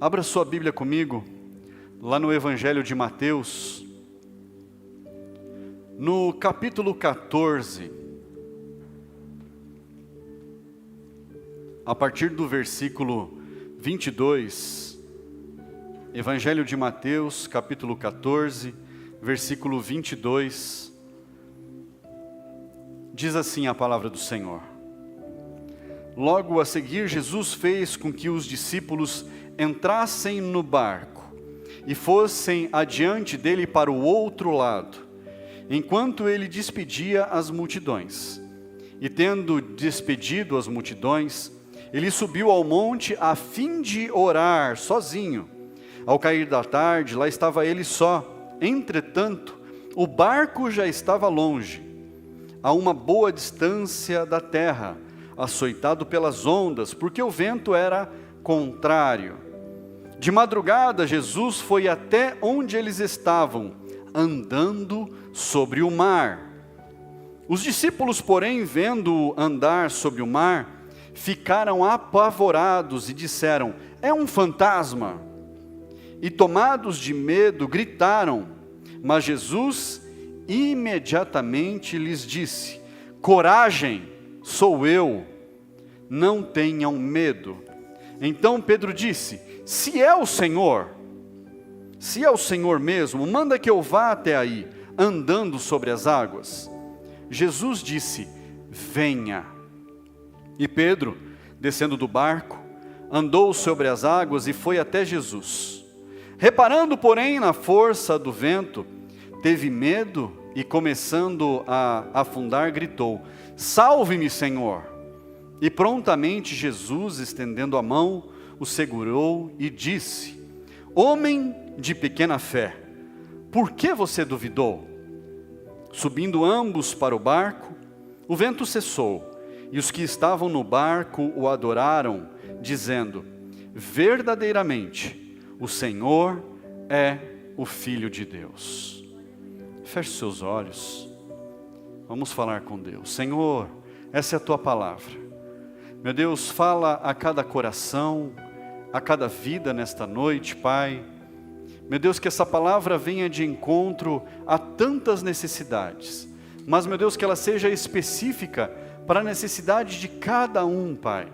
Abra sua Bíblia comigo, lá no Evangelho de Mateus, no capítulo 14, a partir do versículo 22, Evangelho de Mateus, capítulo 14, versículo 22, diz assim a palavra do Senhor: Logo a seguir, Jesus fez com que os discípulos entrassem no barco e fossem adiante dele para o outro lado, enquanto ele despedia as multidões. E tendo despedido as multidões, ele subiu ao monte a fim de orar sozinho. Ao cair da tarde, lá estava ele só. Entretanto, o barco já estava longe, a uma boa distância da terra, açoitado pelas ondas, porque o vento era contrário. De madrugada, Jesus foi até onde eles estavam, andando sobre o mar. Os discípulos, porém, vendo-o andar sobre o mar, ficaram apavorados e disseram: é um fantasma. E tomados de medo, gritaram. Mas Jesus imediatamente lhes disse: coragem, sou eu, não tenham medo. Então Pedro disse: se é o Senhor mesmo, manda que eu vá até aí, andando sobre as águas. Jesus disse: venha. E Pedro, descendo do barco, andou sobre as águas e foi até Jesus. Reparando, porém, na força do vento, teve medo e, começando a afundar, gritou: salve-me, Senhor! E prontamente Jesus, estendendo a mão, o segurou e disse: homem de pequena fé, por que você duvidou? Subindo ambos para o barco, o vento cessou, e os que estavam no barco o adoraram, dizendo: verdadeiramente, o Senhor é o Filho de Deus. Feche seus olhos, vamos falar com Deus. Senhor, essa é a Tua palavra. Meu Deus, fala a cada coração, a cada vida nesta noite, Pai. Meu Deus, que essa palavra venha de encontro a tantas necessidades, mas, meu Deus, que ela seja específica para a necessidade de cada um, Pai.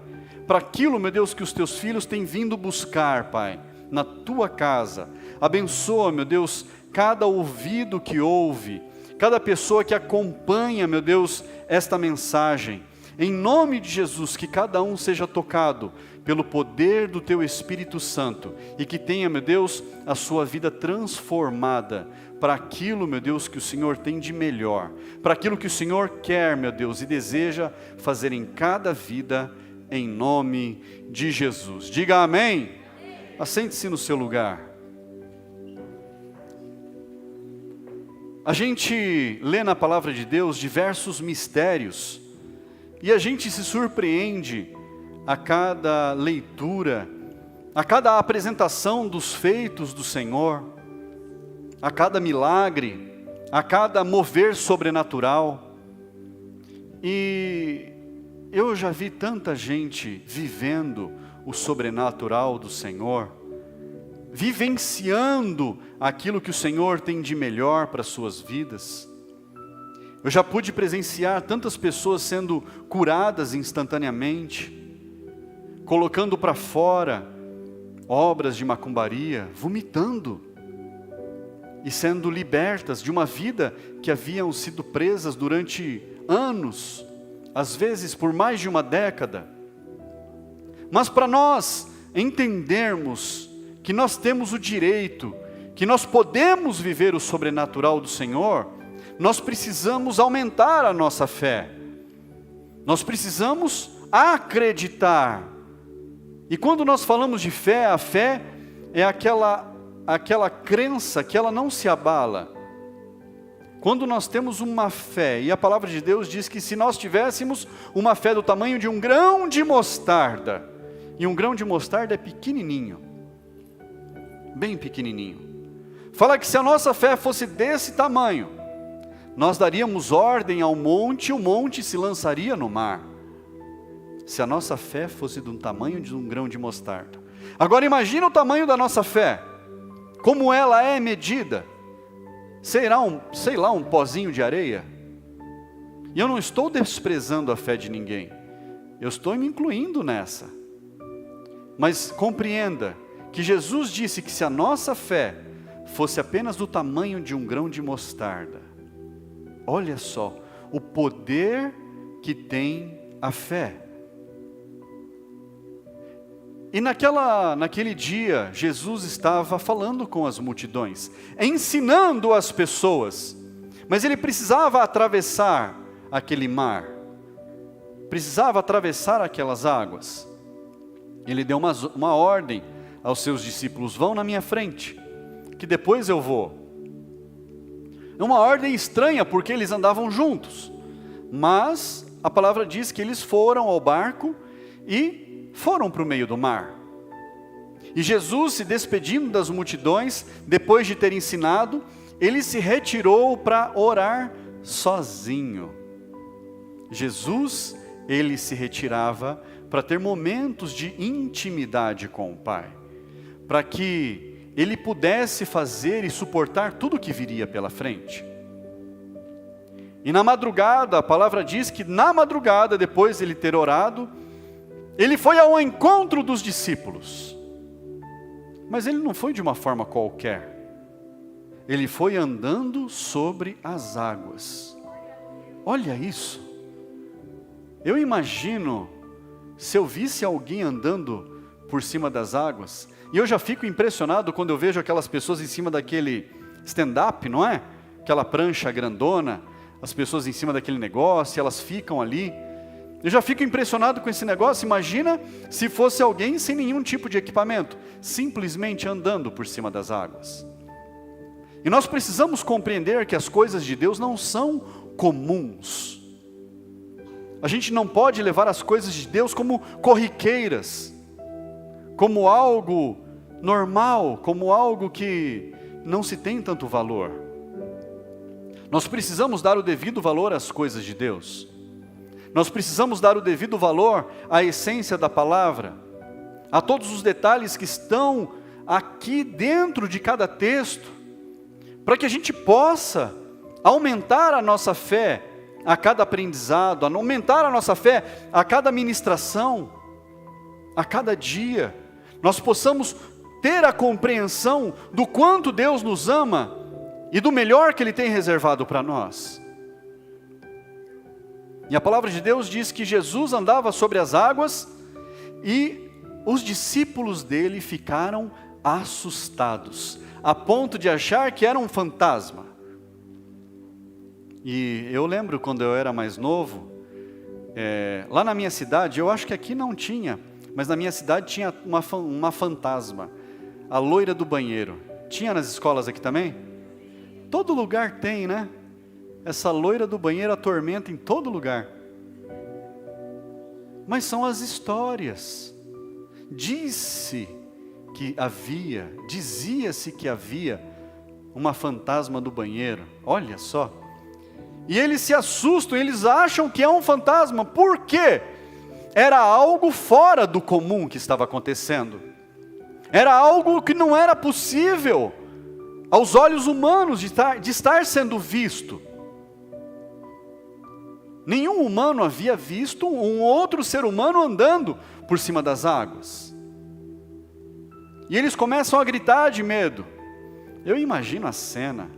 Para aquilo, meu Deus, que os Teus filhos têm vindo buscar, Pai, na Tua casa. Abençoa, meu Deus, cada ouvido que ouve, cada pessoa que acompanha, meu Deus, esta mensagem. Em nome de Jesus, que cada um seja tocado pelo poder do Teu Espírito Santo e que tenha, meu Deus, a sua vida transformada para aquilo, meu Deus, que o Senhor tem de melhor, para aquilo que o Senhor quer, meu Deus, e deseja fazer em cada vida, em nome de Jesus. Diga amém. Assente-se no seu lugar. A gente lê na palavra de Deus diversos mistérios e a gente se surpreende a cada leitura, a cada apresentação dos feitos do Senhor, a cada milagre, a cada mover sobrenatural. E eu já vi tanta gente vivendo o sobrenatural do Senhor, vivenciando aquilo que o Senhor tem de melhor para as suas vidas. Eu já pude presenciar tantas pessoas sendo curadas instantaneamente, colocando para fora obras de macumbaria, vomitando e sendo libertas de uma vida que haviam sido presas durante anos, às vezes por mais de uma década. Mas para nós entendermos que nós temos o direito, que nós podemos viver o sobrenatural do Senhor, nós precisamos aumentar a nossa fé, nós precisamos acreditar. E quando nós falamos de fé, a fé é aquela crença que ela não se abala. Quando nós temos uma fé, e a palavra de Deus diz que se nós tivéssemos uma fé do tamanho de um grão de mostarda, e um grão de mostarda é pequenininho, bem pequenininho. Fala que se a nossa fé fosse desse tamanho, nós daríamos ordem ao monte, e o monte se lançaria no mar. Se a nossa fé fosse do tamanho de um grão de mostarda. Agora imagina o tamanho da nossa fé, como ela é medida. Será um pozinho de areia? E eu não estou desprezando a fé de ninguém, eu estou me incluindo nessa. Mas compreenda que Jesus disse que se a nossa fé fosse apenas do tamanho de um grão de mostarda, olha só o poder que tem a fé. E naquele dia, Jesus estava falando com as multidões, ensinando as pessoas, mas ele precisava atravessar aquele mar, precisava atravessar aquelas águas. Ele deu uma ordem aos seus discípulos: vão na minha frente, que depois eu vou. É uma ordem estranha, porque eles andavam juntos, mas a palavra diz que eles foram ao barco e foram para o meio do mar. E Jesus, se despedindo das multidões, depois de ter ensinado, ele se retirou para orar sozinho. Jesus, ele se retirava para ter momentos de intimidade com o Pai, para que ele pudesse fazer e suportar tudo o que viria pela frente. E na madrugada, a palavra diz que na madrugada, depois de ele ter orado, ele foi ao encontro dos discípulos. Mas ele não foi de uma forma qualquer. Ele foi andando sobre as águas. Olha isso. Eu imagino, se eu visse alguém andando por cima das águas, e eu já fico impressionado quando eu vejo aquelas pessoas em cima daquele stand-up, não é? Aquela prancha grandona, as pessoas em cima daquele negócio, elas ficam ali. Eu já fico impressionado com esse negócio. Imagina se fosse alguém sem nenhum tipo de equipamento, simplesmente andando por cima das águas. E nós precisamos compreender que as coisas de Deus não são comuns. A gente não pode levar as coisas de Deus como corriqueiras, como algo normal, como algo que não se tem tanto valor. Nós precisamos dar o devido valor às coisas de Deus. Nós precisamos dar o devido valor à essência da palavra, a todos os detalhes que estão aqui dentro de cada texto, para que a gente possa aumentar a nossa fé a cada aprendizado, aumentar a nossa fé a cada ministração, a cada dia. Nós possamos ter a compreensão do quanto Deus nos ama e do melhor que Ele tem reservado para nós. E a palavra de Deus diz que Jesus andava sobre as águas e os discípulos dele ficaram assustados, a ponto de achar que era um fantasma. E eu lembro quando eu era mais novo, lá na minha cidade, eu acho que aqui não tinha, mas na minha cidade tinha uma fantasma, a loira do banheiro. Tinha nas escolas aqui também? Todo lugar tem, né? Essa loira do banheiro atormenta em todo lugar. Mas são as histórias. Dizia-se que havia uma fantasma do banheiro. Olha só. E eles se assustam, eles acham que é um fantasma. Por quê? Era algo fora do comum que estava acontecendo. Era algo que não era possível aos olhos humanos de estar sendo visto. Nenhum humano havia visto um outro ser humano andando por cima das águas. E eles começam a gritar de medo. Eu imagino a cena.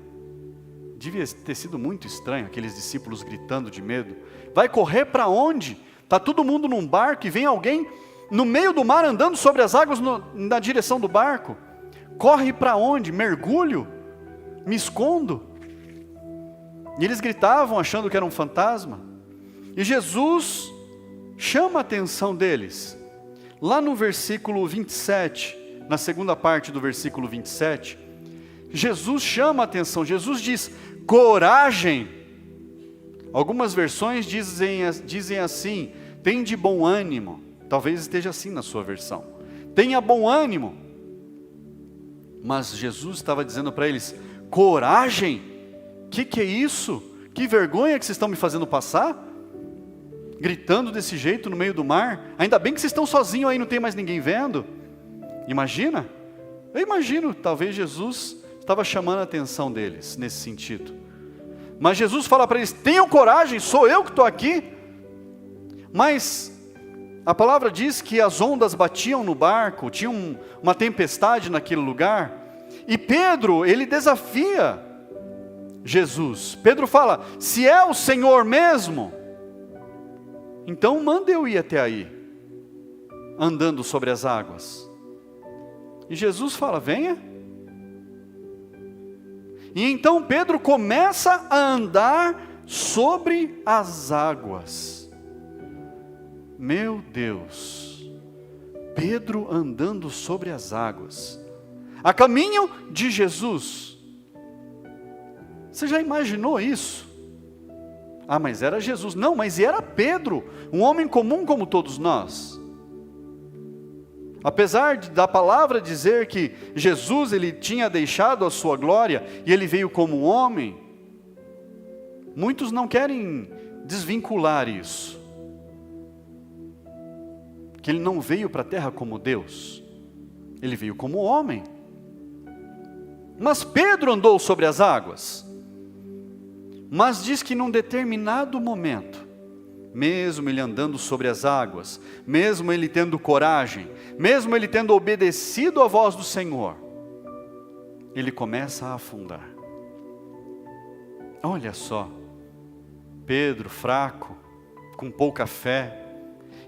Devia ter sido muito estranho, aqueles discípulos gritando de medo. Vai correr para onde? Está todo mundo num barco e vem alguém no meio do mar andando sobre as águas na direção do barco. Corre para onde? Mergulho? Me escondo? E eles gritavam achando que era um fantasma. E Jesus chama a atenção deles. Lá no versículo 27, na segunda parte do versículo 27, Jesus chama a atenção. Jesus diz: coragem. Algumas versões dizem assim: tem de bom ânimo. Talvez esteja assim na sua versão. Tenha bom ânimo. Mas Jesus estava dizendo para eles: coragem? Que é isso? Que vergonha que vocês estão me fazendo passar? Gritando desse jeito no meio do mar? Ainda bem que vocês estão sozinhos aí, não tem mais ninguém vendo. Imagina? Eu imagino, talvez Jesus estava chamando a atenção deles nesse sentido. Mas Jesus fala para eles: tenham coragem, sou eu que estou aqui. Mas a palavra diz que as ondas batiam no barco, tinha uma tempestade naquele lugar. E Pedro, ele desafia Jesus. Pedro fala: se é o Senhor mesmo, então manda eu ir até aí, andando sobre as águas. E Jesus fala: venha. E então Pedro começa a andar sobre as águas. Meu Deus, Pedro andando sobre as águas, a caminho de Jesus. Você já imaginou isso? Ah, mas era Jesus. Não, mas era Pedro, um homem comum como todos nós. Apesar da palavra dizer que Jesus, ele tinha deixado a sua glória e ele veio como homem, muitos não querem desvincular isso. Que ele não veio para a terra como Deus, ele veio como homem. Mas Pedro andou sobre as águas. Mas diz que num determinado momento, mesmo ele andando sobre as águas, mesmo ele tendo coragem, mesmo ele tendo obedecido à voz do Senhor, ele começa a afundar. Olha só, Pedro fraco, com pouca fé,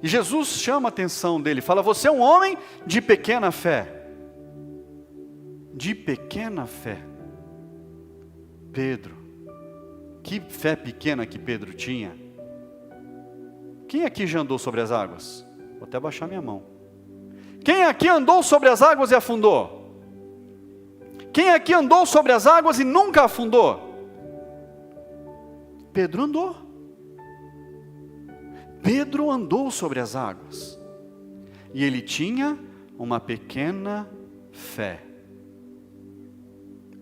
e Jesus chama a atenção dele, fala: você é um homem de pequena fé. De pequena fé. Pedro, que fé pequena que Pedro tinha. Quem aqui já andou sobre as águas? Vou até baixar minha mão. Quem aqui andou sobre as águas e afundou? Quem aqui andou sobre as águas e nunca afundou? Pedro andou. Pedro andou sobre as águas. E ele tinha uma pequena fé.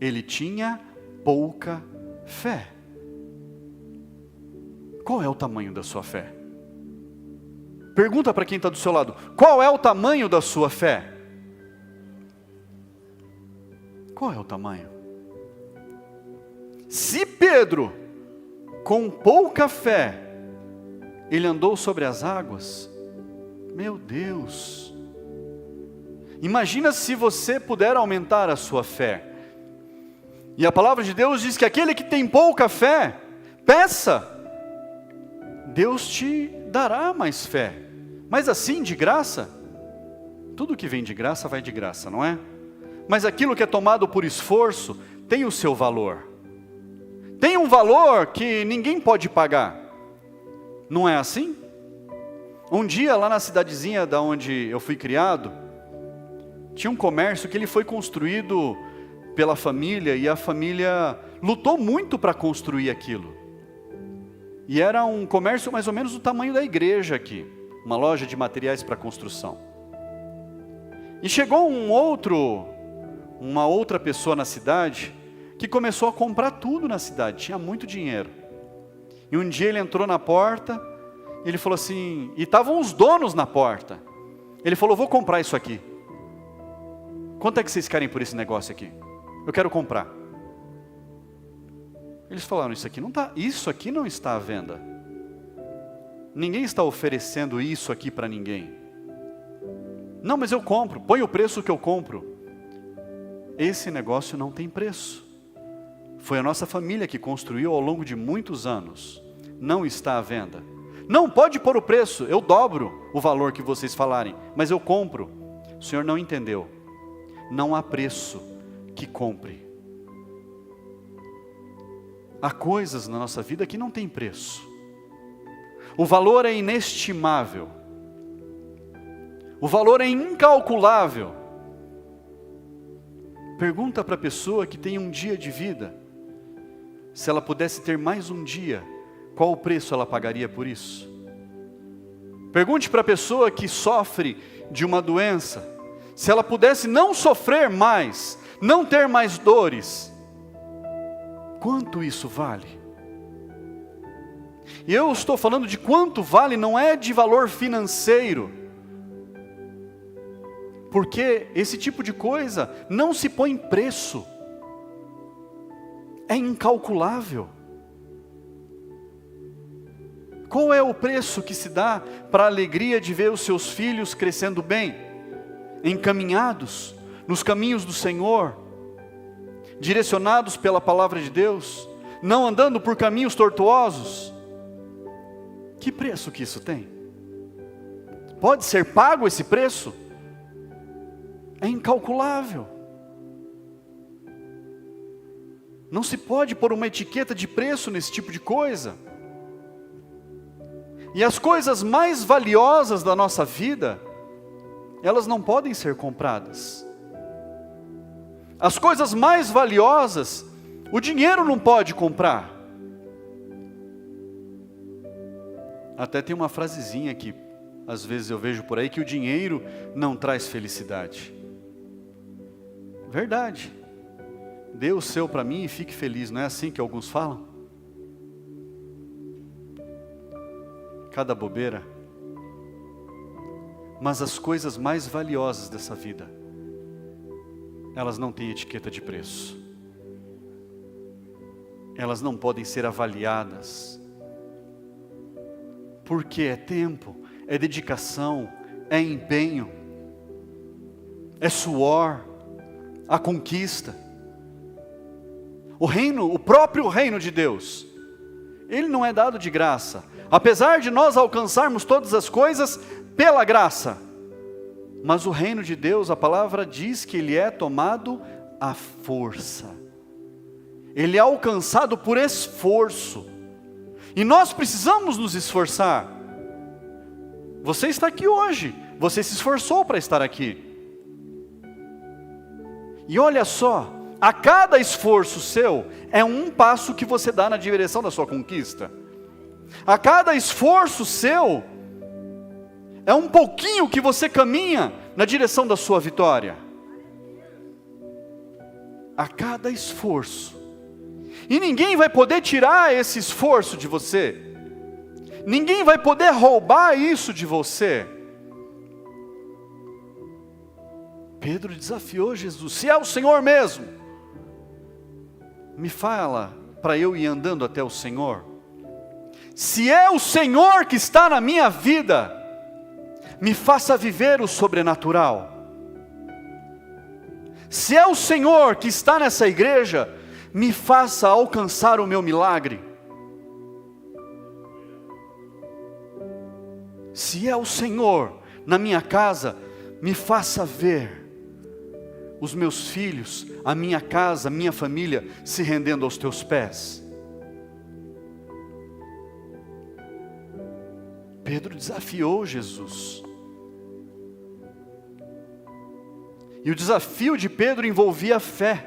Ele tinha pouca fé. Qual é o tamanho da sua fé? Pergunta para quem está do seu lado: qual é o tamanho da sua fé? Qual é o tamanho? Se Pedro, com pouca fé, ele andou sobre as águas, meu Deus, imagina se você puder aumentar a sua fé. E a palavra de Deus diz que aquele que tem pouca fé, peça, Deus te dará mais fé. Mas assim, de graça, tudo que vem de graça vai de graça, não é? Mas aquilo que é tomado por esforço, tem o seu valor. Tem um valor que ninguém pode pagar. Não é assim? Um dia lá na cidadezinha da onde eu fui criado, tinha um comércio que ele foi construído pela família, e a família lutou muito para construir aquilo. E era um comércio mais ou menos do tamanho da igreja aqui, uma loja de materiais para construção. E chegou uma outra pessoa na cidade, que começou a comprar tudo na cidade, tinha muito dinheiro. E um dia ele entrou na porta, ele falou assim, e estavam os donos na porta. Ele falou: vou comprar isso aqui. Quanto é que vocês querem por esse negócio aqui? Eu quero comprar. Eles falaram: isso aqui não está à venda. Ninguém está oferecendo isso aqui para ninguém. Não, mas eu compro, põe o preço que eu compro. Esse negócio não tem preço. Foi a nossa família que construiu ao longo de muitos anos. Não está à venda. Não, pode pôr o preço, eu dobro o valor que vocês falarem, mas eu compro. O senhor não entendeu. Não há preço que compre. Há coisas na nossa vida que não tem preço. O valor é inestimável. O valor é incalculável. Pergunta para a pessoa que tem um dia de vida, se ela pudesse ter mais um dia, qual o preço ela pagaria por isso? Pergunte para a pessoa que sofre de uma doença, se ela pudesse não sofrer mais, não ter mais dores, quanto isso vale? E eu estou falando de quanto vale, não é de valor financeiro. porque esse tipo de coisa não se põe preço, é incalculável. Qual é o preço que se dá para a alegria de ver os seus filhos crescendo bem, encaminhados nos caminhos do Senhor, direcionados pela palavra de Deus, não andando por caminhos tortuosos? Que preço que isso tem? Pode ser pago esse preço? É incalculável. Não se pode pôr uma etiqueta de preço nesse tipo de coisa. E as coisas mais valiosas da nossa vida, elas não podem ser compradas. As coisas mais valiosas, o dinheiro não pode comprar. Até tem uma frasezinha que às vezes eu vejo por aí, que o dinheiro não traz felicidade. Verdade. Dê o seu para mim e fique feliz, não é assim que alguns falam? Cada bobeira. Mas as coisas mais valiosas dessa vida, elas não têm etiqueta de preço. Elas não podem ser avaliadas. Porque é tempo, é dedicação, é empenho, é suor, a conquista. O reino, o próprio reino de Deus, ele não é dado de graça. Apesar de nós alcançarmos todas as coisas pela graça, mas o reino de Deus, a palavra diz que ele é tomado à força. Ele é alcançado por esforço. E nós precisamos nos esforçar. Você está aqui hoje, você se esforçou para estar aqui. E olha só, a cada esforço seu, é um passo que você dá na direção da sua conquista. A cada esforço seu, é um pouquinho que você caminha na direção da sua vitória. A cada esforço. E ninguém vai poder tirar esse esforço de você. Ninguém vai poder roubar isso de você. Pedro desafiou Jesus: se é o Senhor mesmo, me fala para eu ir andando até o Senhor. Se é o Senhor que está na minha vida, me faça viver o sobrenatural. Se é o Senhor que está nessa igreja, me faça alcançar o meu milagre. Se é o Senhor na minha casa, me faça ver os meus filhos, a minha casa, a minha família se rendendo aos teus pés. Pedro desafiou Jesus. E o desafio de Pedro envolvia fé.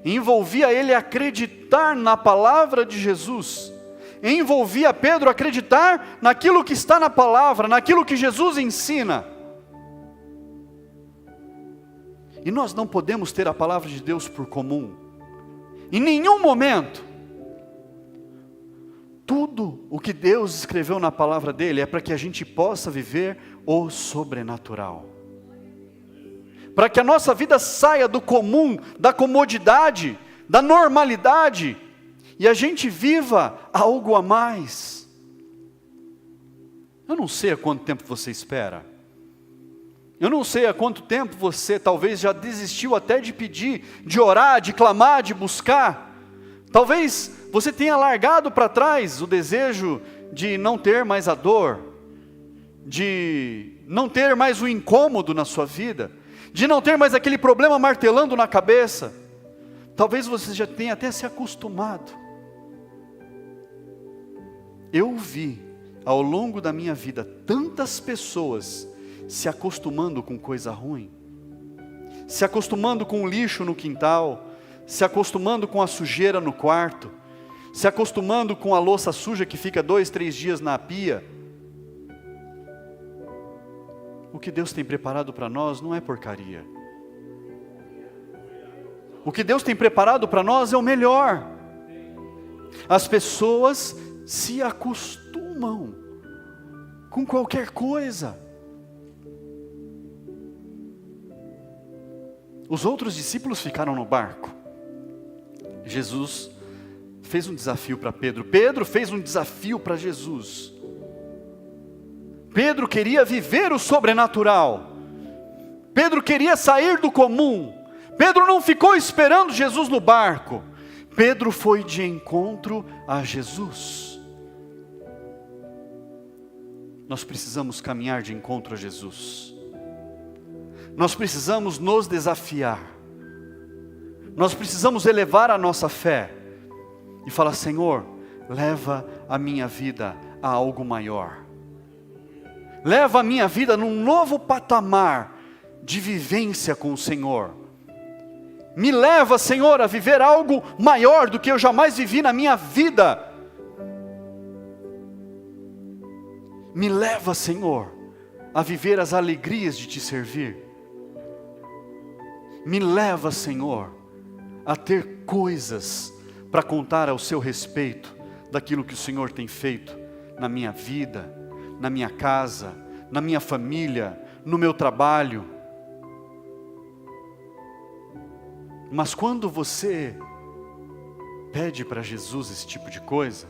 Envolvia ele acreditar na palavra de Jesus. Envolvia Pedro acreditar naquilo que está na palavra, naquilo que Jesus ensina. E nós não podemos ter a palavra de Deus por comum. Em nenhum momento. Tudo o que Deus escreveu na palavra dele é para que a gente possa viver o sobrenatural. Para que a nossa vida saia do comum, da comodidade, da normalidade, e a gente viva algo a mais. Eu não sei há quanto tempo você espera. Eu não sei há quanto tempo você talvez já desistiu até de pedir, de orar, de clamar, de buscar. Talvez você tenha largado para trás o desejo de não ter mais a dor, de não ter mais o incômodo na sua vida, de não ter mais aquele problema martelando na cabeça. Talvez você já tenha até se acostumado. Eu vi ao longo da minha vida tantas pessoas se acostumando com coisa ruim, se acostumando com o lixo no quintal, se acostumando com a sujeira no quarto, se acostumando com a louça suja que fica 2, 3 dias na pia. O que Deus tem preparado para nós não é porcaria. O que Deus tem preparado para nós é o melhor. As pessoas se acostumam com qualquer coisa. Os outros discípulos ficaram no barco. Jesus fez um desafio para Pedro. Pedro fez um desafio para Jesus. Pedro queria viver o sobrenatural. Pedro queria sair do comum. Pedro não ficou esperando Jesus no barco. Pedro foi de encontro a Jesus. Nós precisamos caminhar de encontro a Jesus. Nós precisamos nos desafiar. Nós precisamos elevar a nossa fé e falar: Senhor, leva a minha vida a algo maior. Leva a minha vida num novo patamar de vivência com o Senhor. Me leva, Senhor, a viver algo maior do que eu jamais vivi na minha vida. Me leva, Senhor, a viver as alegrias de te servir. Me leva, Senhor, a ter coisas para contar ao seu respeito daquilo que o Senhor tem feito na minha vida, na minha casa, na minha família, no meu trabalho. Mas quando você pede para Jesus esse tipo de coisa,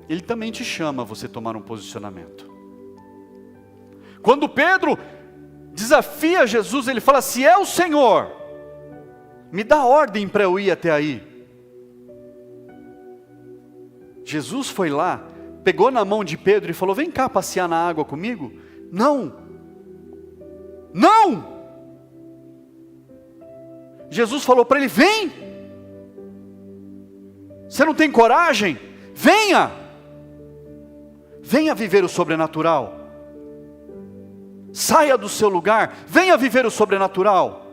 Ele também te chama a você tomar um posicionamento. Quando Pedro desafia Jesus, ele fala: se é o Senhor, me dá ordem para eu ir até aí. Jesus foi lá, pegou na mão de Pedro e falou: vem cá passear na água comigo? Não, não. Jesus falou para ele: vem. Você não tem coragem? Venha. Venha viver o sobrenatural. Saia do seu lugar, venha viver o sobrenatural.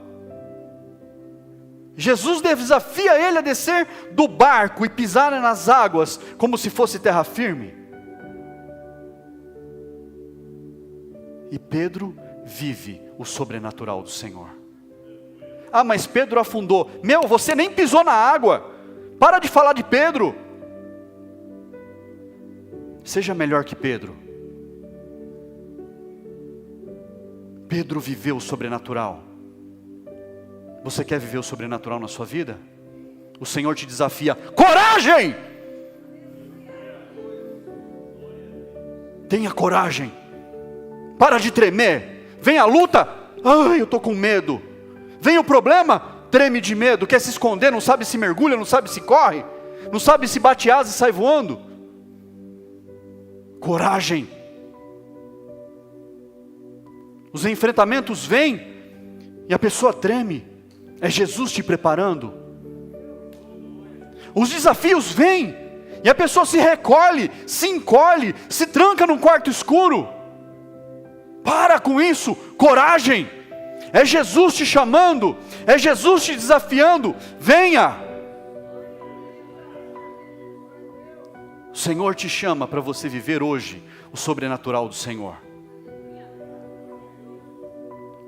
Jesus desafia ele a descer do barco e pisar nas águas como se fosse terra firme. E Pedro vive o sobrenatural do Senhor. Ah, mas Pedro afundou. Meu, você nem pisou na água. Para de falar de Pedro. Seja melhor que Pedro. Pedro viveu o sobrenatural. Você quer viver o sobrenatural na sua vida? O Senhor te desafia: coragem! Tenha coragem. Para de tremer. Vem a luta. Ai, eu estou com medo. Vem o problema. Treme de medo. Quer se esconder. Não sabe se mergulha. Não sabe se corre. Não sabe se bate asas e sai voando. Coragem. Os enfrentamentos vêm e a pessoa treme. É Jesus te preparando. Os desafios vêm e a pessoa se recolhe, se encolhe, se tranca num quarto escuro. Para com isso. Coragem. É Jesus te chamando. É Jesus te desafiando. Venha. O Senhor te chama para você viver hoje o sobrenatural do Senhor.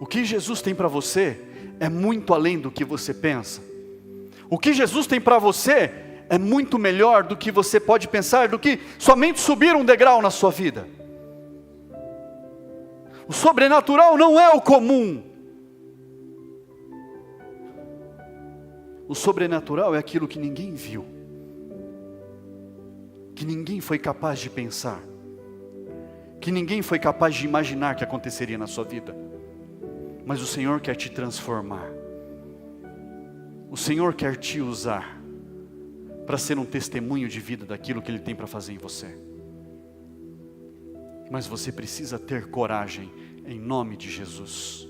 O que Jesus tem para você é muito além do que você pensa. O que Jesus tem para você é muito melhor do que você pode pensar, do que somente subir um degrau na sua vida. O sobrenatural não é o comum. O sobrenatural é aquilo que ninguém viu, que ninguém foi capaz de pensar, que ninguém foi capaz de imaginar que aconteceria na sua vida. Mas o Senhor quer te transformar. O Senhor quer te usar para ser um testemunho de vida daquilo que Ele tem para fazer em você. Mas você precisa ter coragem em nome de Jesus.